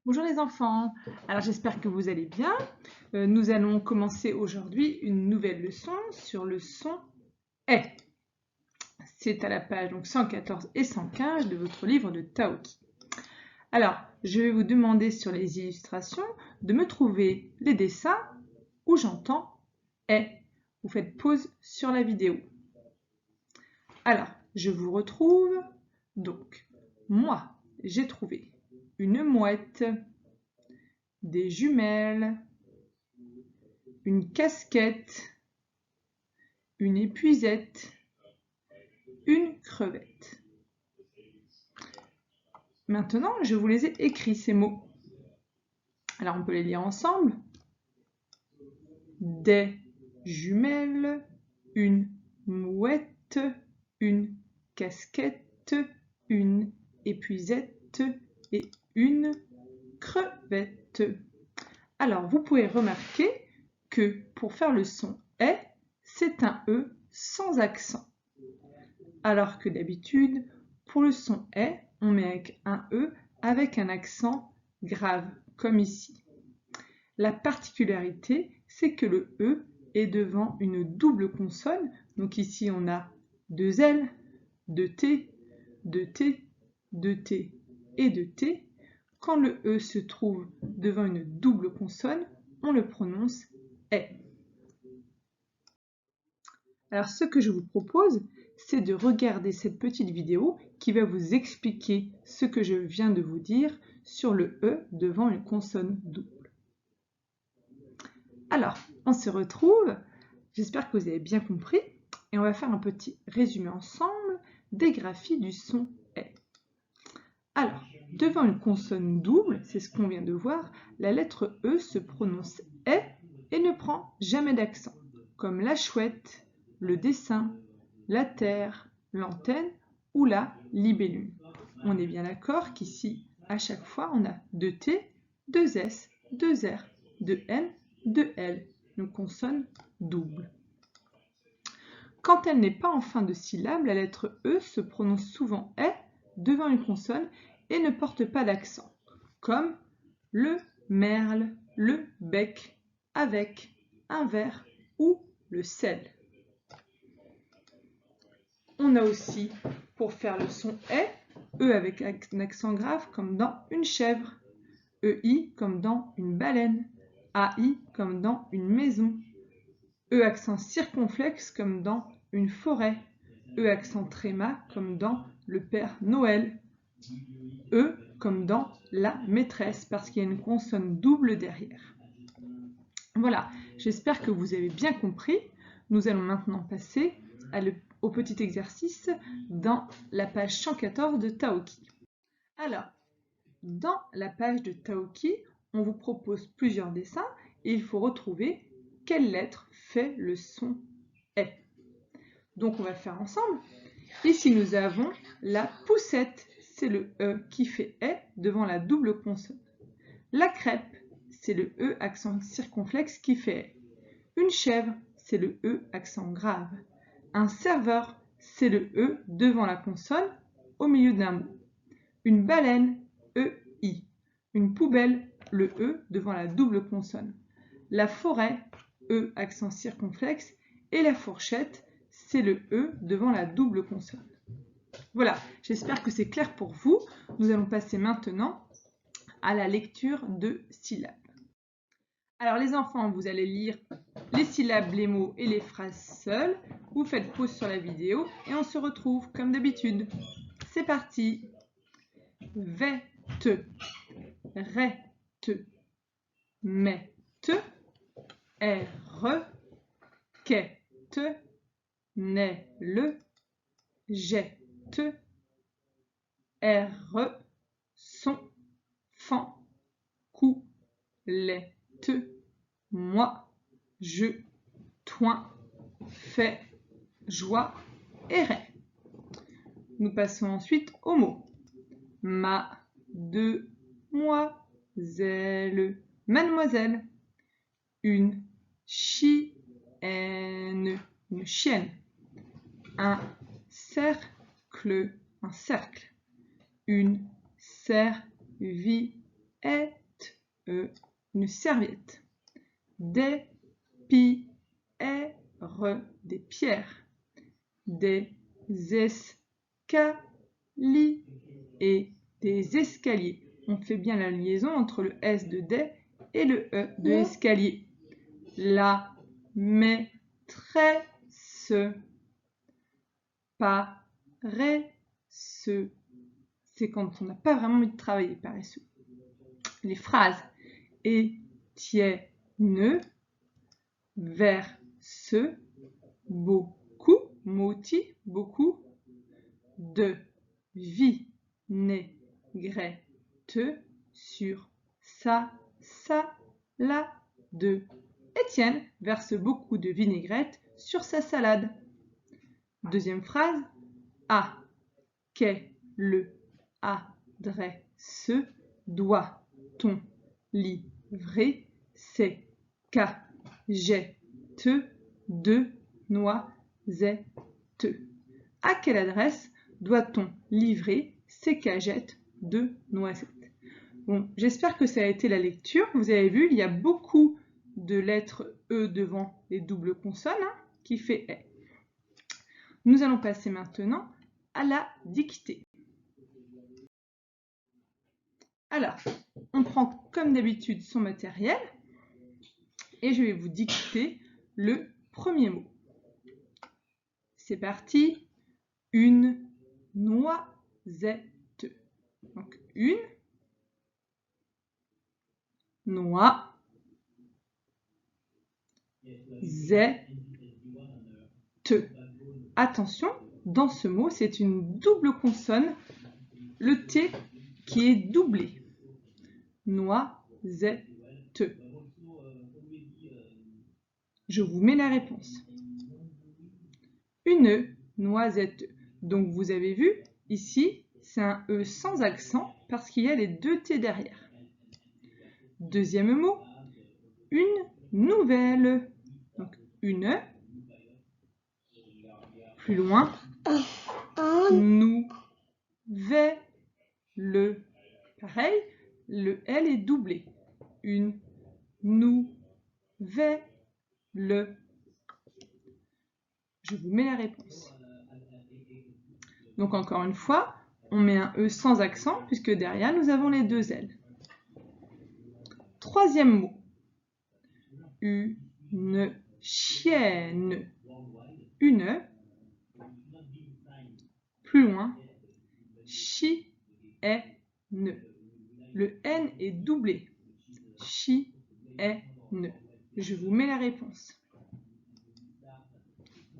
Bonjour les enfants, alors j'espère que vous allez bien. Nous allons commencer aujourd'hui une nouvelle leçon sur le son est. C'est à la page donc 114 et 115 de votre livre de Taoki. Alors, je vais vous demander sur les illustrations de me trouver les dessins où j'entends est. Vous faites pause sur la vidéo. Alors, je vous retrouve. Donc, moi, j'ai trouvé une mouette, des jumelles, une casquette, une épuisette, une crevette. Maintenant, je vous les ai écrits, ces mots. Alors, on peut les lire ensemble. Des jumelles, une mouette, une casquette, une épuisette et une crevette. Alors, vous pouvez remarquer que pour faire le son est, c'est un E sans accent. Alors que d'habitude, pour le son est, on met avec un E avec un accent grave, comme ici. La particularité, c'est que le E est devant une double consonne. Donc ici, on a deux L, deux T, deux T, deux T et deux T. Quand le E se trouve devant une double consonne, on le prononce est. Alors ce que je vous propose, c'est de regarder cette petite vidéo qui va vous expliquer ce que je viens de vous dire sur le E devant une consonne double. Alors, on se retrouve, j'espère que vous avez bien compris, et on va faire un petit résumé ensemble des graphies du son est. Alors, devant une consonne double, c'est ce qu'on vient de voir, la lettre E se prononce est et ne prend jamais d'accent, comme la chouette, le dessin, la terre, l'antenne ou la libellule. On est bien d'accord qu'ici, à chaque fois, on a deux T, deux S, deux R, deux N, deux L, une consonne double. Quand elle n'est pas en fin de syllabe, la lettre E se prononce souvent est devant une consonne et ne porte pas d'accent, comme le merle, le bec, avec, un verre ou le sel. On a aussi, pour faire le son est, E avec un accent grave comme dans une chèvre, EI comme dans une baleine, AI comme dans une maison, E accent circonflexe comme dans une forêt, E accent tréma comme dans le Père Noël, E comme dans la maîtresse parce qu'il y a une consonne double derrière. Voilà, j'espère que vous avez bien compris. Nous allons maintenant passer au petit exercice dans la page 114 de Taoki. Alors, dans la page de Taoki, on vous propose plusieurs dessins et il faut retrouver quelle lettre fait le son est. Donc on va le faire ensemble. Ici nous avons la poussette, c'est le E qui fait est devant la double consonne. La crêpe, c'est le E accent circonflexe qui fait est. Une chèvre, c'est le E accent grave. Un serveur, c'est le E devant la consonne au milieu d'un mot. Une baleine, EI. Une poubelle, le E devant la double consonne. La forêt, E accent circonflexe. Et la fourchette, c'est le E devant la double consonne. Voilà, j'espère que c'est clair pour vous. Nous allons passer maintenant à la lecture de syllabes. Alors les enfants, vous allez lire les syllabes, les mots et les phrases seules. Vous faites pause sur la vidéo et on se retrouve comme d'habitude. C'est parti. Vête, rête, mette, re, quête, le, jette, son, fan, coulette, moi, je, toin, fait, joie et ray. Nous passons ensuite aux mots. Ma, de, moi, zèle, mademoiselle. Une chienne, une chienne. Un cercle, un cercle. Une serviette, une serviette. Des pierres, des pierres. Des escaliers et des escaliers. On fait bien la liaison entre le S de des et le E de escalier. La maîtresse paresseux. C'est quand on n'a pas vraiment envie de travailler, paresseux. Les phrases Étienne verse beaucoup, moti, beaucoup, de vinaigrette sur sa salade. Étienne verse beaucoup de vinaigrette sur sa salade. Deuxième phrase, à quelle adresse doit-on livrer ces cagettes de noisettes? À quelle adresse doit-on livrer ces cagettes de noisettes? Bon, j'espère que ça a été la lecture. Vous avez vu, il y a beaucoup de lettres E devant les doubles consonnes, qui fait E. Nous allons passer maintenant à la dictée. Alors, on prend comme d'habitude son matériel et je vais vous dicter le premier mot. C'est parti. Une noisette. Donc, une noisette. Attention, dans ce mot, c'est une double consonne, le T qui est doublé. Noisette. Je vous mets la réponse. Une noisette. Donc vous avez vu, ici, c'est un E sans accent parce qu'il y a les deux T derrière. Deuxième mot, une nouvelle. Donc une, plus loin, nouvelle. Pareil, le L est doublé. Une nouvelle. Je vous mets la réponse. Donc encore une fois, on met un E sans accent puisque derrière nous avons les deux L. Troisième mot. Une chienne. Une. Plus loin. Chienne. Le N est doublé. Chienne. Je vous mets la réponse.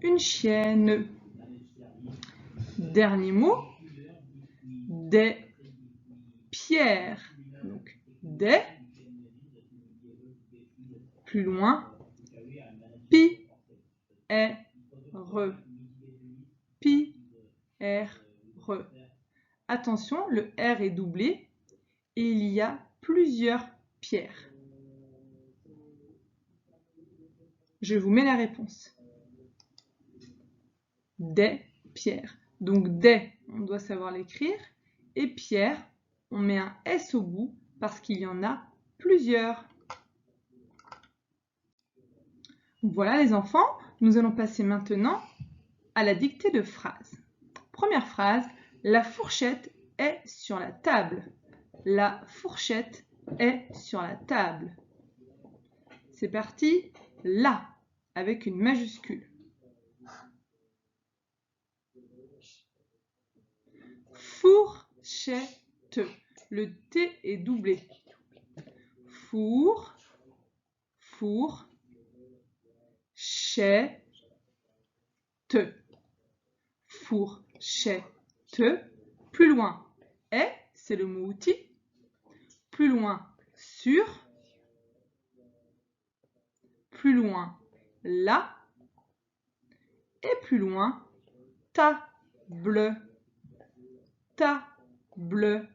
Une chienne. Dernier mot. Des pierres. Donc, des. Plus loin. Pierre. Pierre. Attention, le R est doublé et il y a plusieurs pierres. Je vous mets la réponse. Des pierres. Donc des, on doit savoir l'écrire. Et pierre, on met un S au bout parce qu'il y en a plusieurs. Voilà les enfants, nous allons passer maintenant à la dictée de phrases. Première phrase, la fourchette est sur la table. La fourchette est sur la table. C'est parti, la, avec une majuscule. Fourchette, le T est doublé. Fourchette. Fourchette. Plus loin, est, c'est le mot outil. Plus loin, sur. Plus loin, là. Et plus loin, table. Table.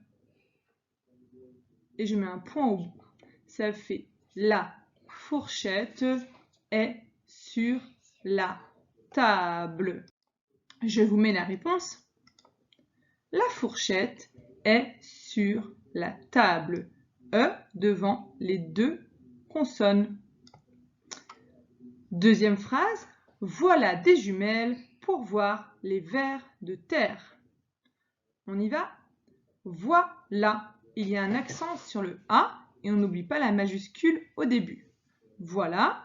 Et je mets un point au bout. Ça fait la fourchette est sur la table. Je vous mets la réponse. La fourchette est sur la table. E devant les deux consonnes. Deuxième phrase, voilà des jumelles pour voir les vers de terre. On y va? Voilà. Il y a un accent sur le A et on n'oublie pas la majuscule au début. Voilà.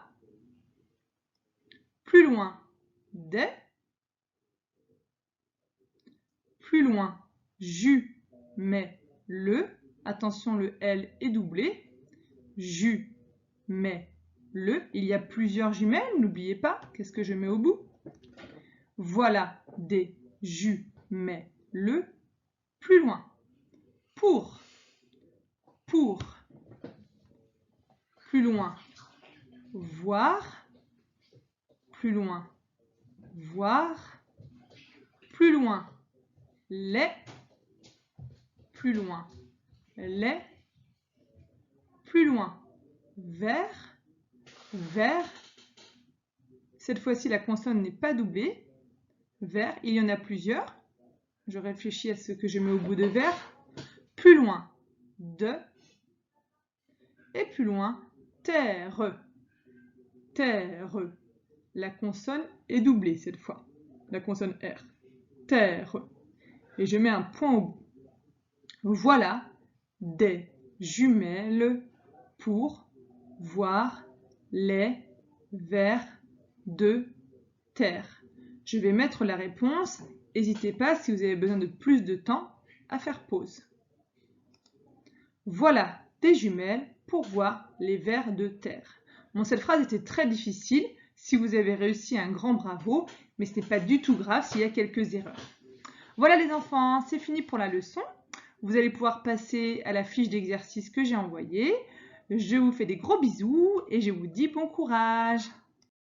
Plus loin, des. Plus loin, jumelles. Attention, le L est doublé. Jumelles. Il y a plusieurs jumelles, n'oubliez pas. Qu'est-ce que je mets au bout? Voilà des jumelles. Plus loin. Pour. Plus loin. Voir. Plus loin. Voir. Plus loin. Les. Plus loin. Les. Plus loin. Vers. Vers. Cette fois-ci, la consonne n'est pas doublée. Vers, il y en a plusieurs. Je réfléchis à ce que je mets au bout de vers. Plus loin, de. Et plus loin, terre. Terre. La consonne est doublée cette fois. La consonne R. Terre. Et je mets un point au bout. Voilà des jumelles pour voir les vers de terre. Je vais mettre la réponse. N'hésitez pas, si vous avez besoin de plus de temps, à faire pause. Voilà des jumelles pour voir les vers de terre. Bon, cette phrase était très difficile. Si vous avez réussi, un grand bravo, mais ce n'est pas du tout grave s'il y a quelques erreurs. Voilà les enfants, c'est fini pour la leçon. Vous allez pouvoir passer à la fiche d'exercice que j'ai envoyée. Je vous fais des gros bisous et je vous dis bon courage.